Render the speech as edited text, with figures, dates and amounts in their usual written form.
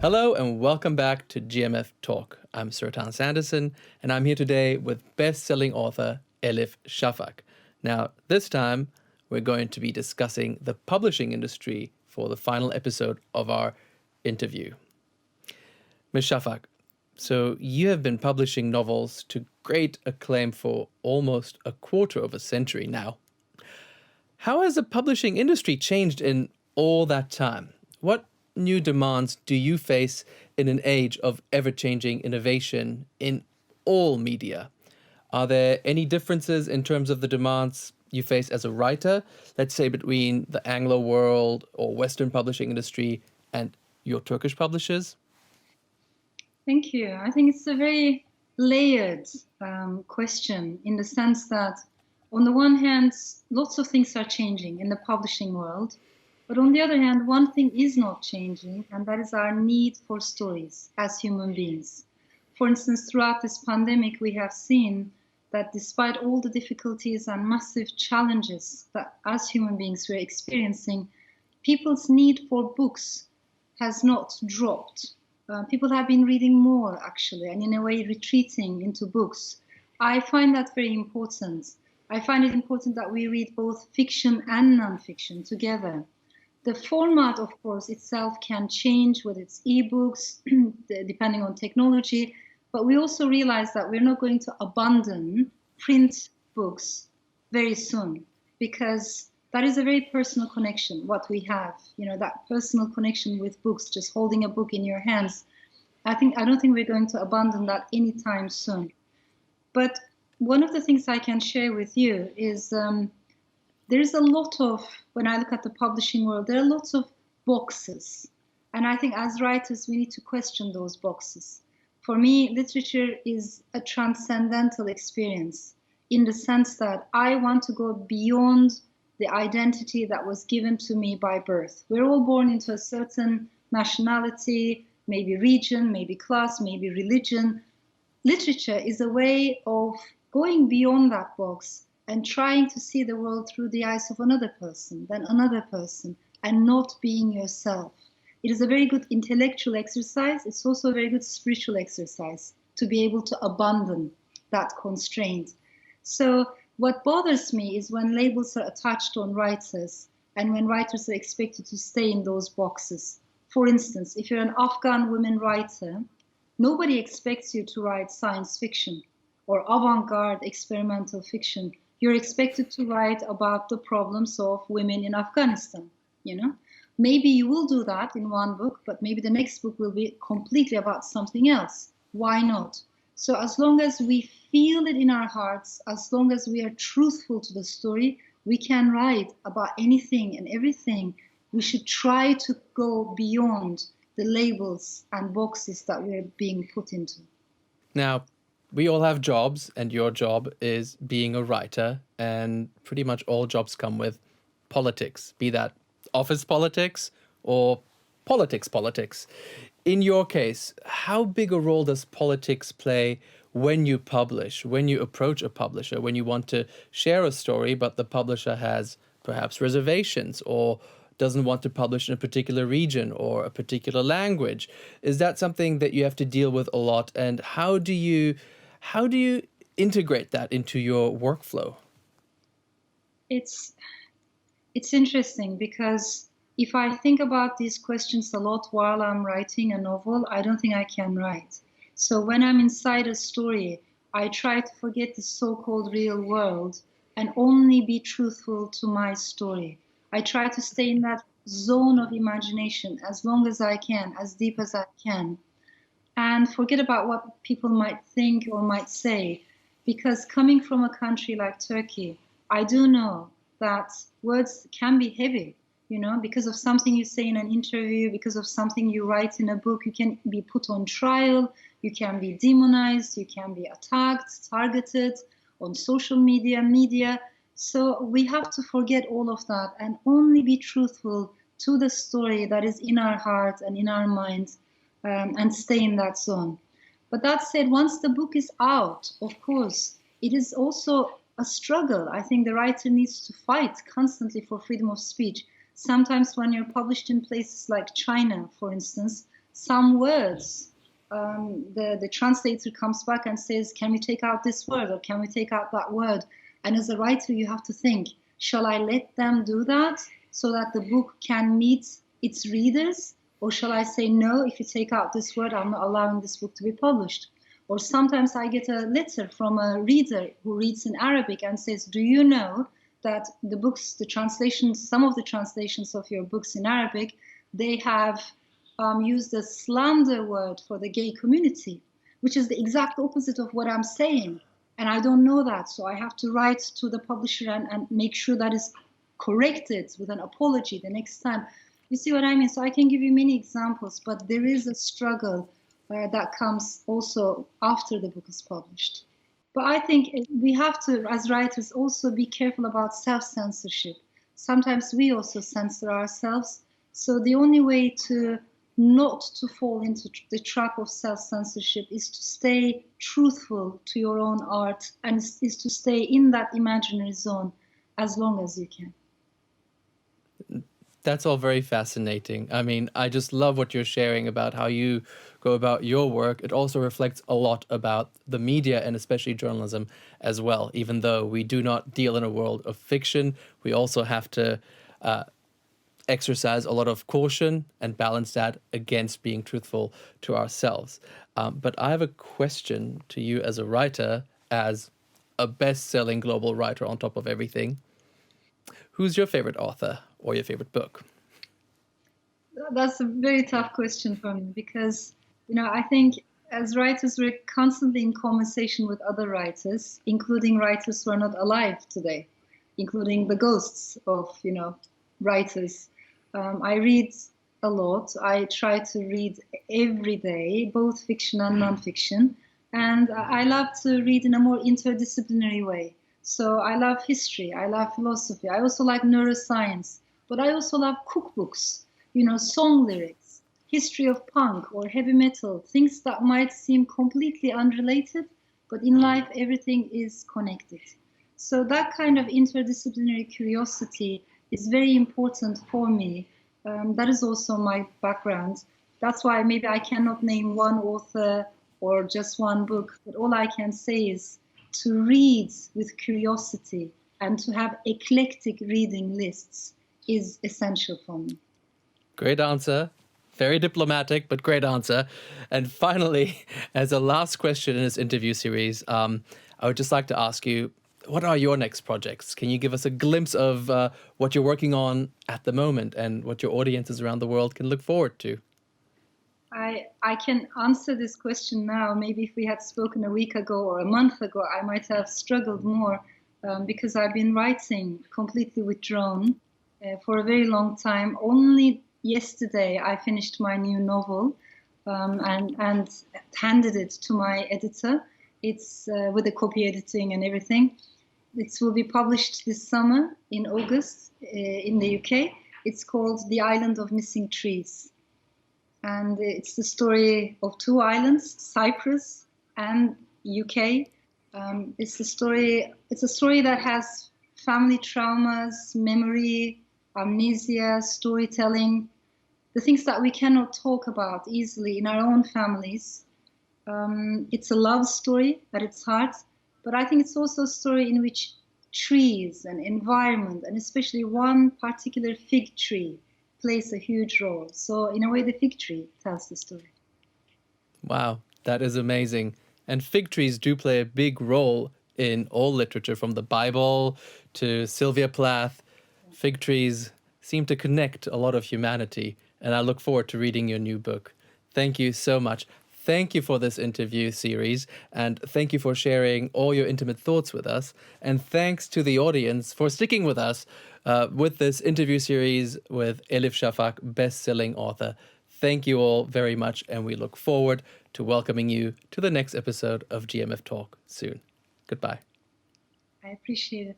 Hello and welcome back to GMF Talk. I'm Sir Thomas Anderson and I'm here today with best-selling author Elif Shafak. Now, this time we're going to be discussing the publishing industry for the final episode of our interview. Ms. Shafak, so you have been publishing novels to great acclaim for almost a quarter of a century now. How has the publishing industry changed in all that time? What new demands do you face in an age of ever-changing innovation in all media? Are there any differences in terms of the demands you face as a writer, let's say between the Anglo world or Western publishing industry and your Turkish publishers? Thank you. I think it's a very layered question in the sense that on the one hand, lots of things are changing in the publishing world. But on the other hand, one thing is not changing, and that is our need for stories as human beings. For instance, throughout this pandemic, we have seen that despite all the difficulties and massive challenges that as human beings we're experiencing, people's need for books has not dropped. People have been reading more, actually, and in a way retreating into books. I find that very important. I find it important that we read both fiction and non-fiction together. The format, of course, itself can change, whether it's ebooks, depending on technology, but we also realize that we're not going to abandon print books very soon, because that is a very personal connection, what we have, that personal connection with books, just holding a book in your hands. I don't think we're going to abandon that anytime soon. But one of the things I can share with you is there's a lot of, when I look at the publishing world, there are lots of boxes. And I think as writers, we need to question those boxes. For me, literature is a transcendental experience in the sense that I want to go beyond the identity that was given to me by birth. We're all born into a certain nationality, maybe region, maybe class, maybe religion. Literature is a way of going beyond that box and trying to see the world through the eyes of another person, then another person, and not being yourself. It is a very good intellectual exercise. It's also a very good spiritual exercise to be able to abandon that constraint. So what bothers me is when labels are attached on writers and when writers are expected to stay in those boxes. For instance, if you're an Afghan woman writer, nobody expects you to write science fiction or avant-garde experimental fiction. You're expected to write about the problems of women in Afghanistan, Maybe you will do that in one book, but maybe the next book will be completely about something else. Why not? So as long as we feel it in our hearts, as long as we are truthful to the story, we can write about anything and everything. We should try to go beyond the labels and boxes that we're being put into. Now, we all have jobs, and your job is being a writer, and pretty much all jobs come with politics, be that office politics or politics. In your case, how big a role does politics play when you publish, when you approach a publisher, when you want to share a story, but the publisher has perhaps reservations or doesn't want to publish in a particular region or a particular language? Is that something that you have to deal with a lot? And how do you integrate that into your workflow? It's interesting because if I think about these questions a lot while I'm writing a novel, I don't think I can write. So when I'm inside a story, I try to forget the so-called real world and only be truthful to my story. I try to stay in that zone of imagination as long as I can, as deep as I can, and forget about what people might think or might say. Because coming from a country like Turkey, I do know that words can be heavy, because of something you say in an interview, because of something you write in a book, you can be put on trial, you can be demonized, you can be attacked, targeted on social media. So we have to forget all of that and only be truthful to the story that is in our heart and in our minds, and stay in that zone. But that said, once the book is out, of course, it is also a struggle. I think the writer needs to fight constantly for freedom of speech. Sometimes when you're published in places like China, for instance, some words, the translator comes back and says, can we take out this word or can we take out that word? And as a writer, you have to think, shall I let them do that so that the book can meet its readers? Or shall I say, no, if you take out this word, I'm not allowing this book to be published? Or sometimes I get a letter from a reader who reads in Arabic and says, do you know that the books, the translations, some of the translations of your books in Arabic, they have used a slander word for the gay community, which is the exact opposite of what I'm saying. And I don't know that. So I have to write to the publisher and make sure that is corrected with an apology the next time. You see what I mean? So I can give you many examples, but there is a struggle that comes also after the book is published. But I think we have to, as writers, also be careful about self-censorship. Sometimes we also censor ourselves. So the only way to not to fall into the trap of self-censorship is to stay truthful to your own art and is to stay in that imaginary zone as long as you can. That's all very fascinating. I mean, I just love what you're sharing about how you go about your work. It also reflects a lot about the media and especially journalism as well. Even though we do not deal in a world of fiction, we also have to exercise a lot of caution and balance that against being truthful to ourselves. But I have a question to you as a writer, as a best-selling global writer on top of everything. Who's your favorite author or your favorite book? That's a very tough question for me because, I think as writers, we're constantly in conversation with other writers, including writers who are not alive today, including the ghosts of, writers. I read a lot. I try to read every day, both fiction and nonfiction. And I love to read in a more interdisciplinary way. So I love history, I love philosophy, I also like neuroscience, but I also love cookbooks, song lyrics, history of punk or heavy metal, things that might seem completely unrelated, but in life everything is connected. So that kind of interdisciplinary curiosity is very important for me. That is also my background. That's why maybe I cannot name one author or just one book, but all I can say is to read with curiosity and to have eclectic reading lists is essential for me. Great answer. Very diplomatic, but great answer. And finally, as a last question in this interview series, I would just like to ask you, what are your next projects? Can you give us a glimpse of what you're working on at the moment and what your audiences around the world can look forward to? I can answer this question now. Maybe if we had spoken a week ago or a month ago, I might have struggled more because I've been writing completely withdrawn for a very long time. Only yesterday I finished my new novel and handed it to my editor. It's with the copy editing and everything. It will be published this summer in August in the UK. It's called The Island of Missing Trees. And it's the story of two islands, Cyprus and UK. It's a story that has family traumas, memory, amnesia, storytelling, the things that we cannot talk about easily in our own families. It's a love story at its heart, but I think it's also a story in which trees and environment, and especially one particular fig tree, plays a huge role. So in a way, the fig tree tells the story. Wow, that is amazing. And fig trees do play a big role in all literature, from the Bible to Sylvia Plath. Fig trees seem to connect a lot of humanity, and I look forward to reading your new book. Thank you so much. Thank you for this interview series, and thank you for sharing all your intimate thoughts with us. And thanks to the audience for sticking with us with this interview series with Elif Shafak, best-selling author. Thank you all very much, and we look forward to welcoming you to the next episode of GMF Talk soon. Goodbye. I appreciate it.